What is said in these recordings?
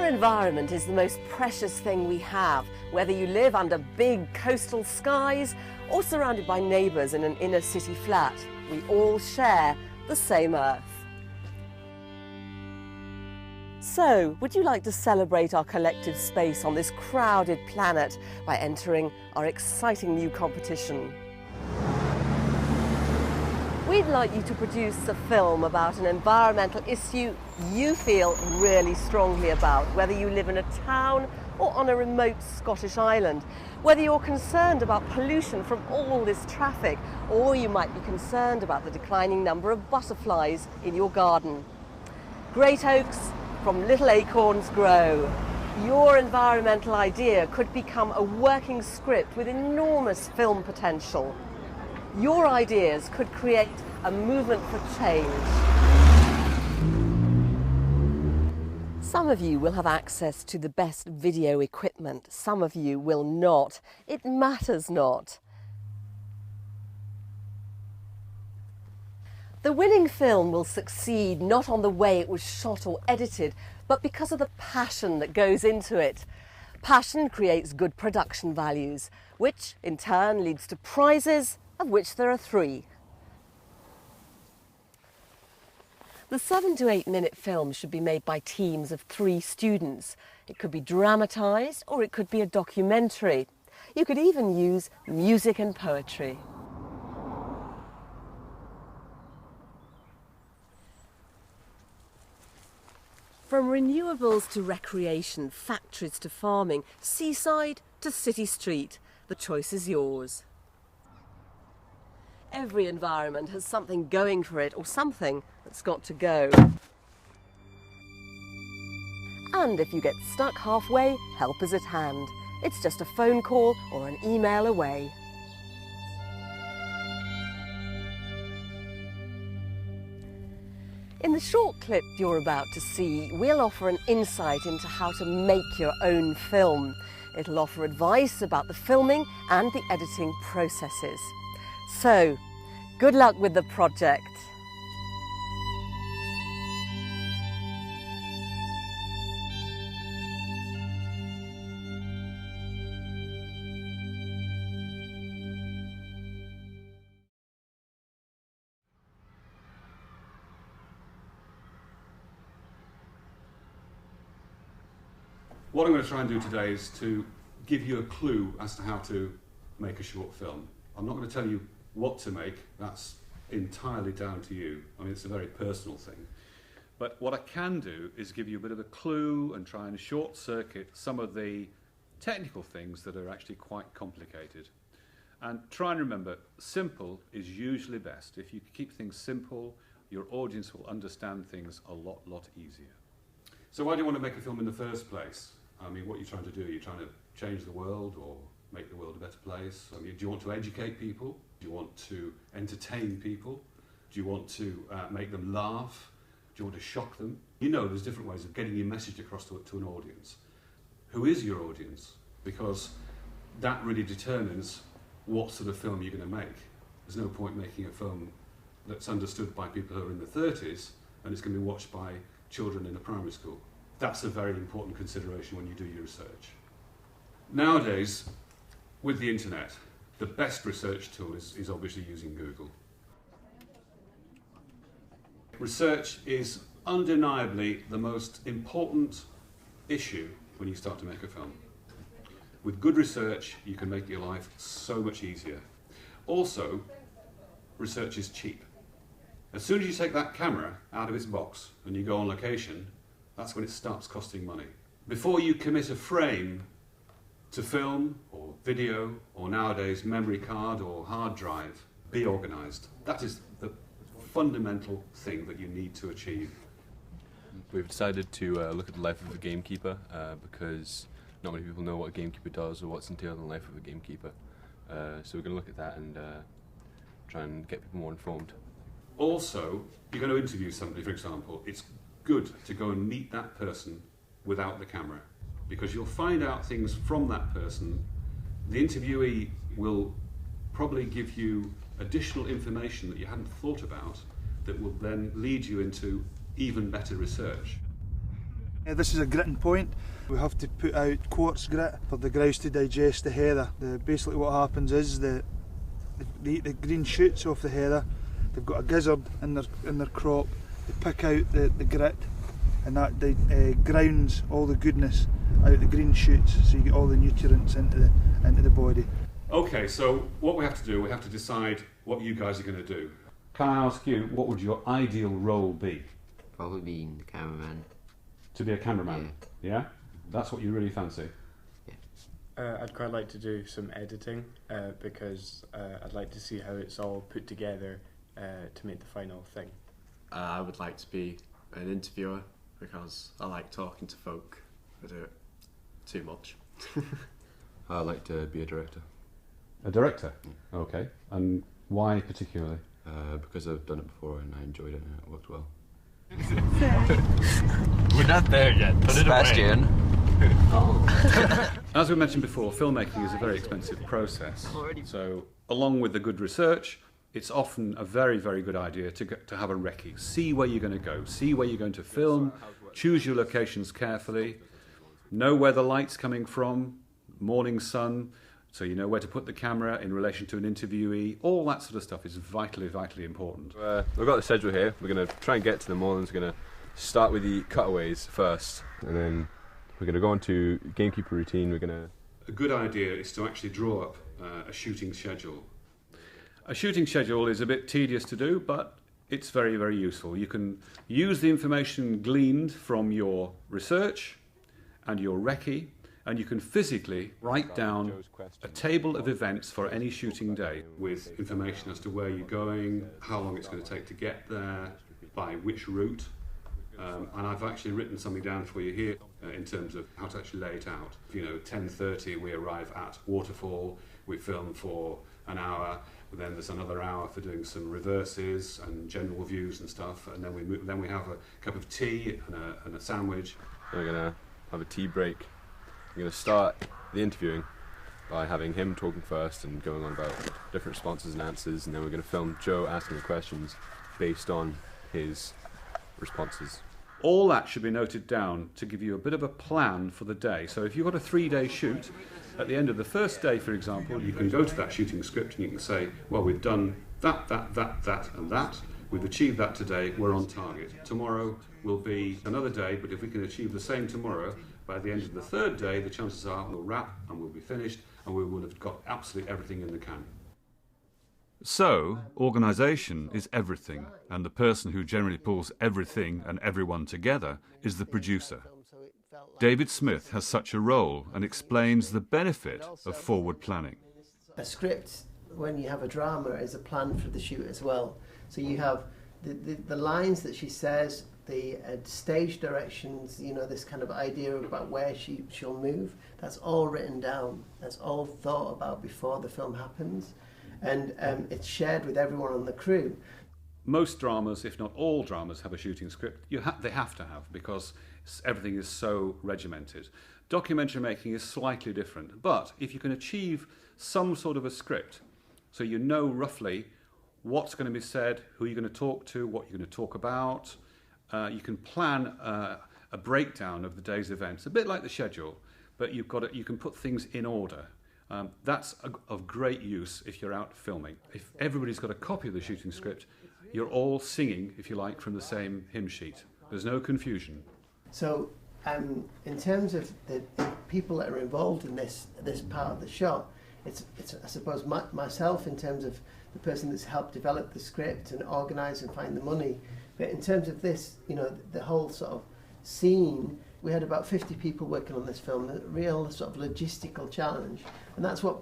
Our environment is the most precious thing we have, whether you live under big coastal skies or surrounded by neighbours in an inner city flat. We all share the same earth. So, would you like to celebrate our collective space on this crowded planet by entering our exciting new competition? We'd like you to produce a film about an environmental issue you feel really strongly about, whether you live in a town or on a remote Scottish island, whether you're concerned about pollution from all this traffic, or you might be concerned about the declining number of butterflies in your garden. Great oaks from little acorns grow. Your environmental idea could become a working script with enormous film potential. Your ideas could create a movement for change. Some of you will have access to the best video equipment. Some of you will not. It matters not. The winning film will succeed not on the way it was shot or edited, but because of the passion that goes into it. Passion creates good production values, which in turn leads to prizes, of which there are 3. The 7 to 8 minute film should be made by teams of 3 students. It could be dramatised or it could be a documentary. You could even use music and poetry. From renewables to recreation, factories to farming, seaside to city street, the choice is yours. Every environment has something going for it, or something that's got to go. And if you get stuck halfway, help is at hand. It's just a phone call or an email away. In the short clip you're about to see, we'll offer an insight into how to make your own film. It'll offer advice about the filming and the editing processes. So, good luck with the project. What I'm going to try and do today is to give you a clue as to how to make a short film. I'm not going to tell you what to make, that's entirely down to you. I mean, it's a very personal thing. But what I can do is give you a bit of a clue and try and short circuit some of the technical things that are actually quite complicated. And try and remember, simple is usually best. If you keep things simple, your audience will understand things a lot easier. So why do you want to make a film in the first place? I mean, what are you trying to do? Are you trying to change the world or make the world a better place? I mean, do you want to educate people? Do you want to entertain people? Do you want to make them laugh? Do you want to shock them? You know, there's different ways of getting your message across to an audience. Who is your audience? Because that really determines what sort of film you're going to make. There's no point making a film that's understood by people who are in their 30s and it's going to be watched by children in a primary school. That's a very important consideration when you do your research. Nowadays, with the internet, the best research tool is obviously using Google. Research is undeniably the most important issue when you start to make a film. With good research, you can make your life so much easier. Also, research is cheap. As soon as you take that camera out of its box and you go on location, that's when it starts costing money. Before you commit a frame to film or video or nowadays memory card or hard drive, be organised. That is the fundamental thing that you need to achieve. We've decided to look at the life of a gamekeeper because not many people know what a gamekeeper does or what's entailed in the life of a gamekeeper. So we're going to look at that and try and get people more informed. Also, you're going to interview somebody, for example. It's good to go and meet that person without the camera, because you'll find out things from that person. The interviewee will probably give you additional information that you hadn't thought about that will then lead you into even better research. This is a gritting point. We have to put out quartz grit for the grouse to digest the heather. Basically what happens is the green shoots off the heather, they've got a gizzard in their crop, they pick out the grit, and that grounds all the goodness out the green shoots, so you get all the nutrients into the body. Okay, so what we have to do, we have to decide what you guys are going to do. Can I ask you, what would your ideal role be? Probably being the cameraman. To be a cameraman? Yeah? That's what you really fancy? I'd quite like to do some editing because I'd like to see how it's all put together to make the final thing. I would like to be an interviewer because I like talking to folk. I do it too much. I'd like to be a director. A director? Okay. And why particularly? Because I've done it before and I enjoyed it and it worked well. We're not there yet. Put Sebastian. As we mentioned before, filmmaking is a very expensive process. So, along with the good research, it's often a very, very good idea to have a recce. See where you're going to go, see where you're going to film, choose your locations carefully, know where the light's coming from, morning sun, so you know where to put the camera in relation to an interviewee. All that sort of stuff is vitally, vitally important. We've got the schedule here. We're going to try and get to them all, and we're going to start with the cutaways first, and then we're going to go on to gamekeeper routine. A good idea is to actually draw up a shooting schedule. A shooting schedule is a bit tedious to do, but it's very, very useful. You can use the information gleaned from your research and your recce, and you can physically write down a table of events for any shooting day with information as to where you're going, how long it's going to take to get there, by which route. And I've actually written something down for you here in terms of how to actually lay it out. 10:30 we arrive at Waterfall, we film for an hour, but then there's another hour for doing some reverses and general views and stuff, and then we have a cup of tea and a sandwich. We're going to have a tea break. We're going to start the interviewing by having him talking first and going on about different responses and answers, and then we're going to film Joe asking the questions based on his responses. All that should be noted down to give you a bit of a plan for the day. So if you've got a 3-day shoot, at the end of the first day, for example, you can go to that shooting script and you can say, well, we've done that, and that. We've achieved that today, we're on target. Tomorrow will be another day, but if we can achieve the same tomorrow, by the end of the 3rd day, the chances are we'll wrap and we'll be finished and we will have got absolutely everything in the can. So, organisation is everything, and the person who generally pulls everything and everyone together is the producer. David Smith has such a role and explains the benefit of forward planning. A script, when you have a drama, is a plan for the shoot as well. So you have the lines that she says, the stage directions, this kind of idea about where she'll move, that's all written down. That's all thought about before the film happens. And it's shared with everyone on the crew. Most dramas, if not all dramas, have a shooting script. They have to have, because everything is so regimented. Documentary making is slightly different, but if you can achieve some sort of a script, so you know roughly what's going to be said, who you're going to talk to, what you're going to talk about, you can plan a breakdown of the day's events, a bit like the schedule, but you can put things in order. That's of great use if you're out filming. If everybody's got a copy of the shooting script, you're all singing, if you like, from the same hymn sheet. There's no confusion. So, in terms of the people that are involved in this part of the shot, it's I suppose myself in terms of the person that's helped develop the script and organise and find the money. But in terms of this, the whole sort of scene, we had about 50 people working on this film, a real sort of logistical challenge. And that's what,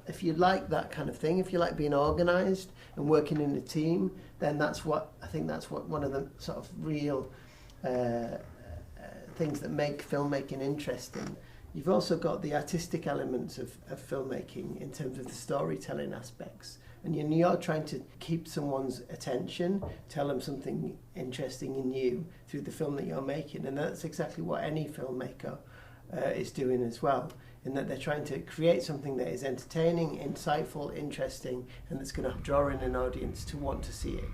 if you like that kind of thing, if you like being organised and working in a team, then that's what one of the sort of real things that make filmmaking interesting. You've also got the artistic elements of filmmaking in terms of the storytelling aspects. And you're trying to keep someone's attention, tell them something interesting and new through the film that you're making. And that's exactly what any filmmaker is doing as well, in that they're trying to create something that is entertaining, insightful, interesting, and that's going to draw in an audience to want to see it.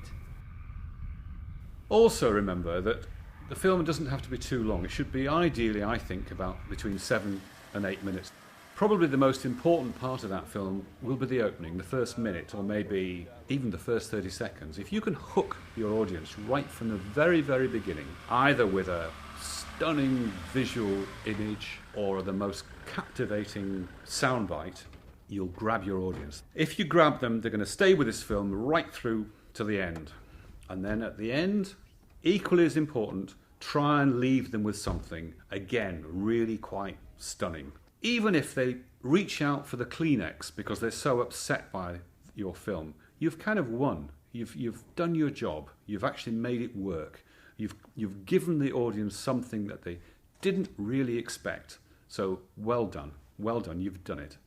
Also remember that The film doesn't have to be too long. It should be ideally, I think, about between 7 and 8 minutes. Probably the most important part of that film will be the opening, the first minute, or maybe even the first 30 seconds. If you can hook your audience right from the very, very beginning, either with a stunning visual image or the most captivating soundbite, you'll grab your audience. If you grab them, they're going to stay with this film right through to the end. And then at the end, equally as important, try and leave them with something, again, really quite stunning. Even if they reach out for the Kleenex because they're so upset by your film, you've kind of won. You've done your job. You've actually made it work. You've given the audience something that they didn't really expect. So well done. Well done. You've done it.